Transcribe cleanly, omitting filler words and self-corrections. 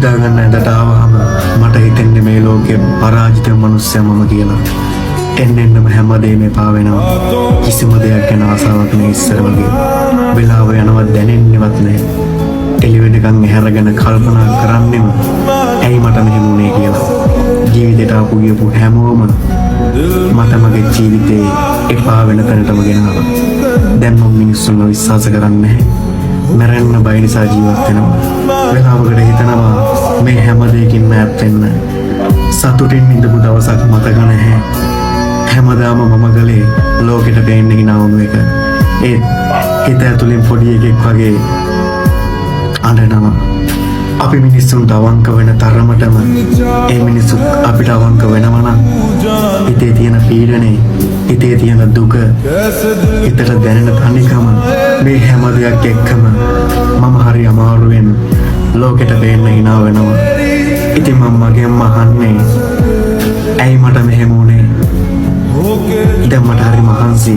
නිදාගන්න ඇඳට ආවහම මට හිතෙන්නේ මේ ලෝකේ පරාජිත මිනිස්සයා මම කියලා. එන්නෙන්නම හැමදේම එපා වෙනවා. කිසිම දෙයක් ගැන ආසාවක් නෑ ඉස්සර වගේ. වෙලාව යනවා දැනෙන්නේවත් නෑ. එළි වෙනකන් ඇහැරගෙන කල්පනා කරන්නෙම ඇයි මට මෙහෙම වුනේ කියලා. ජීවිතේට ආපු ගියපු හැමෝම මට මගේ ජීවිතේ එපා වෙන තැනටම ගෙනාවා. දැන් මම මිනිස්සුන්ව විශ්වාස කරන්නේ නැහැ. මැරෙන්න බය නිසා ජීවත් වෙනවා. වෙලාවකට හිතනවා මේ හැම දෙයකින්ම ඈත් වෙන්න. සතුටින් ඉඳපු දවසක් මතක නැහැ. හැමදාම මම ගලේ ලෝකෙට පේන්නේ හිනාවුණු එක. ඒ හිත ඇතුලින් පොඩි එකෙක් වගේ අඬනවා. අපි මිනිස්සුන්ට අවංක වෙන තරමටම ඒ මිනිස්සු අපිට අවංක වෙනවා නම් හිතේ තියෙන පීඩනේ, හිතේ තියෙන දුක, හිතට දැනෙන තනිකම මේ හැම දෙයක් එක්කම මම හරි අමාරුවෙන් ලෝකෙට පේන්න hina වෙනවා. ඉතින් මම මගෙන්ම අහන්නේ ඇයි මට මෙහෙම වුනේ? දැන් මට හරි මහන්සි.